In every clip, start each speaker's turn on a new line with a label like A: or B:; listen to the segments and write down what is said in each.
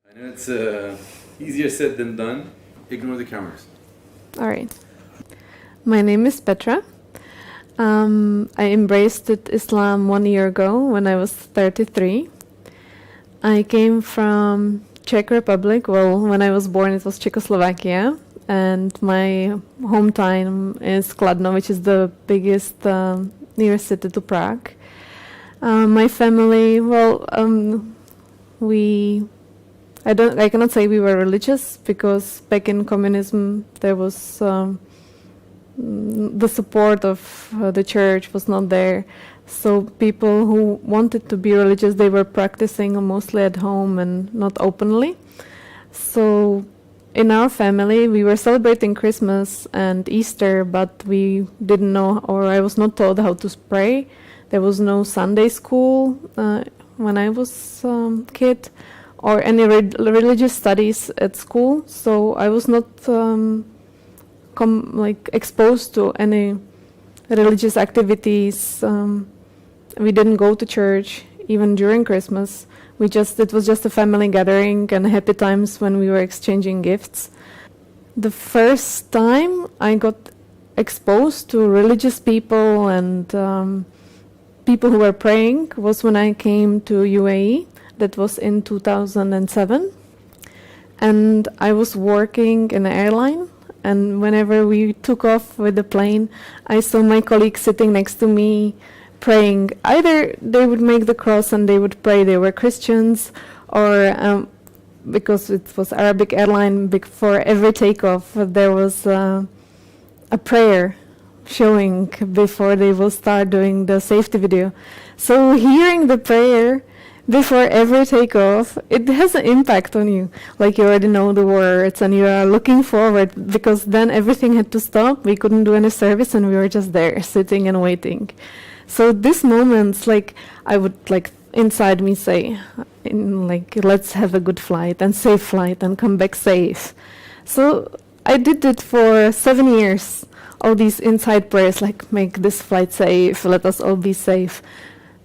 A: I know it's easier said than done. Ignore the cameras.
B: All right. My name is Petra. I embraced Islam 1 year ago when I was 33. I came from Czech Republic. Well, when I was born, it was Czechoslovakia. And my hometown is Kladno, which is the biggest nearest city to Prague. My family, I cannot say we were religious because back in communism there was the support of the church was not there. So people who wanted to be religious, they were practicing mostly at home and not openly. So in our family, we were celebrating Christmas and Easter, but we didn't know, or I was not taught how to pray. There was no Sunday school when I was kid, or any religious studies at school. So I was not exposed to any religious activities. We didn't go to church even during Christmas. It was just a family gathering and happy times when we were exchanging gifts. The first time I got exposed to religious people and people who were praying was when I came to UAE. That was in 2007. And I was working in an airline. And whenever we took off with the plane, I saw my colleagues sitting next to me praying. Either they would make the cross and they would pray, they were Christians, or because it was Arabic airline, before every takeoff there was a prayer showing before they will start doing the safety video. So hearing the prayer before every takeoff, it has an impact on you. Like you already know the words and you are looking forward, because then everything had to stop. We couldn't do any service and we were just there sitting and waiting. So these moments, I would inside me say, let's have a good flight and safe flight and come back safe. So I did it for 7 years. All these inside prayers, make this flight safe, let us all be safe.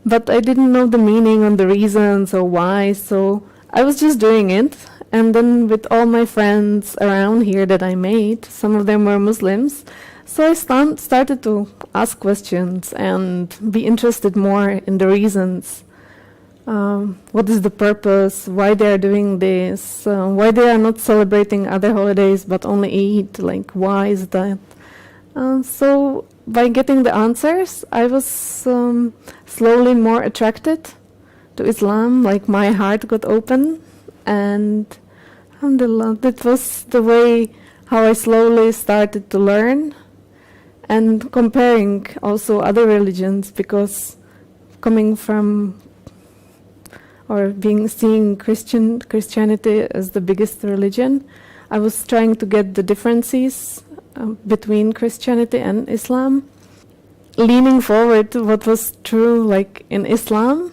B: But I didn't know the meaning and the reasons or why, so I was just doing it. And then with all my friends around here that I made, some of them were Muslims, so I started to ask questions and be interested more in the reasons. What is the purpose? Why they are doing this? Why they are not celebrating other holidays but only Eid? Why is that? So by getting the answers, I was slowly more attracted to Islam. My heart got open, and alhamdulillah, that was the way how I slowly started to learn and comparing also other religions, because coming from or seeing Christianity as the biggest religion, I was trying to get the differences between Christianity and Islam. Leaning forward to what was true, in Islam,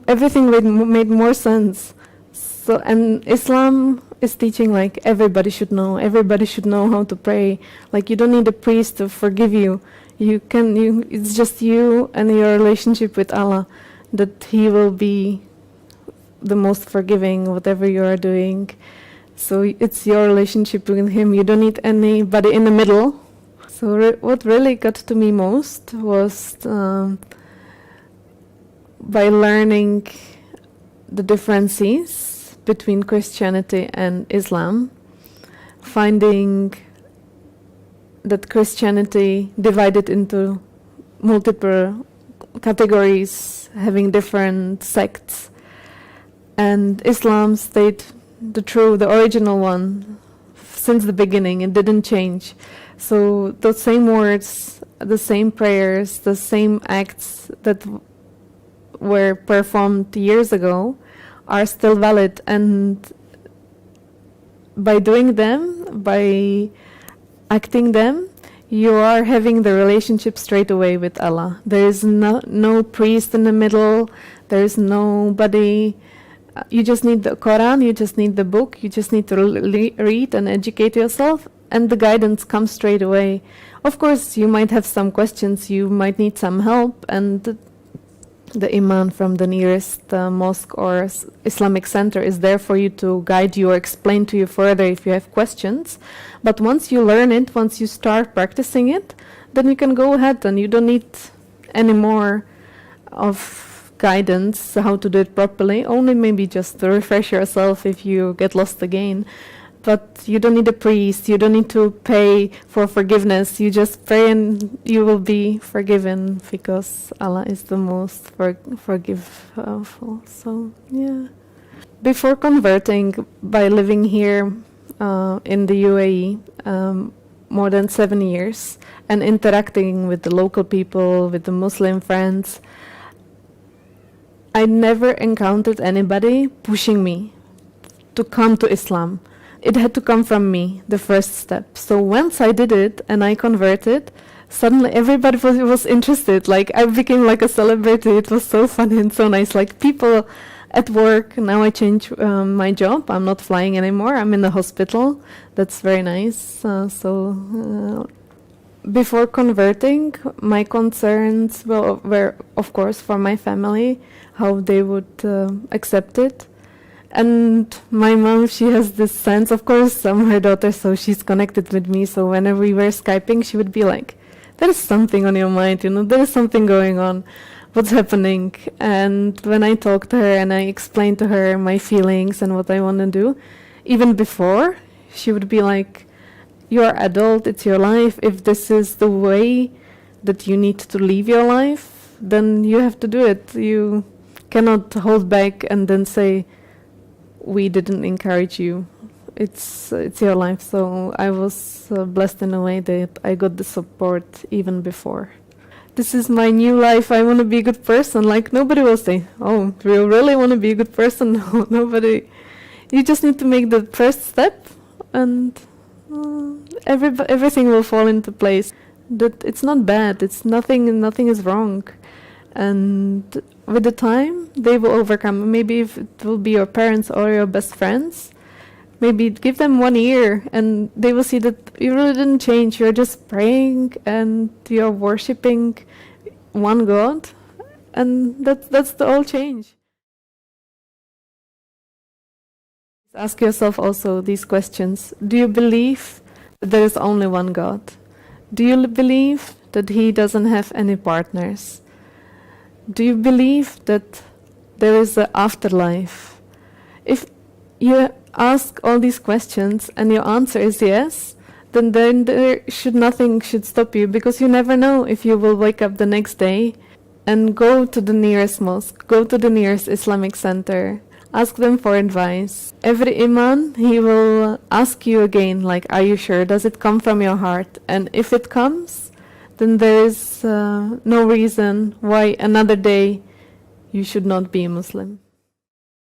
B: everything made more sense. So, and Islam is teaching everybody should know how to pray. You don't need a priest to forgive you. It's just you and your relationship with Allah, that He will be the most forgiving whatever you are doing. So it's your relationship with Him. You don't need anybody in the middle. So what really got to me most was by learning the differences between Christianity and Islam, finding that Christianity divided into multiple categories, having different sects, and Islam stayed the original one since the beginning. It didn't change. So the same words, the same prayers, the same acts that were performed years ago are still valid, and by doing them, by acting them, you are having the relationship straight away with Allah. There is no priest in the middle, there is nobody. You just need the Quran, you just need the book, you just need to read and educate yourself, and the guidance comes straight away. Of course, you might have some questions, you might need some help, and the imam from the nearest mosque or Islamic center is there for you to guide you or explain to you further if you have questions. But once you learn it, once you start practicing it, then you can go ahead and you don't need any more of guidance how to do it properly, only maybe just to refresh yourself if you get lost again. But you don't need a priest, you don't need to pay for forgiveness, you just pray and you will be forgiven because Allah is the most forgiveful. So, yeah. Before converting, by living here in the UAE more than 7 years and interacting with the local people, with the Muslim friends, I never encountered anybody pushing me to come to Islam. It had to come from me, the first step. So once I did it and I converted, suddenly everybody was interested. Like I became like a celebrity. It was so funny and so nice. Like people at work, now I changed my job. I'm not flying anymore. I'm in the hospital. That's very nice. Before converting, my concerns were, of course, for my family, how they would accept it. And my mom, she has this sense, of course, I'm her daughter, so she's connected with me. So whenever we were Skyping, she would be like, there is something on your mind, there is something going on. What's happening? And when I talked to her and I explained to her my feelings and what I want to do, even before, she would be like, you're adult, it's your life. If this is the way that you need to live your life, then you have to do it. You cannot hold back and then say, we didn't encourage you. It's your life. So I was blessed in a way that I got the support even before. This is my new life. I want to be a good person. Like nobody will say, oh, do you really want to be a good person? No, nobody. You just need to make the first step and everything will fall into place. That it's not bad. It's nothing is wrong. And with the time, they will overcome. Maybe if it will be your parents or your best friends, maybe give them 1 year and they will see that you really didn't change. You're just praying and you're worshipping one God, and that's the whole change. Ask yourself also these questions. Do you believe that there is only one God? Do you believe that He doesn't have any partners? Do you believe that there is an afterlife? If you ask all these questions and your answer is yes, then nothing should stop you, because you never know if you will wake up the next day and go to the nearest mosque, go to the nearest Islamic center, ask them for advice. Every imam, he will ask you again, like, are you sure? Does it come from your heart? And if it comes, then there is no reason why another day you should not be a Muslim.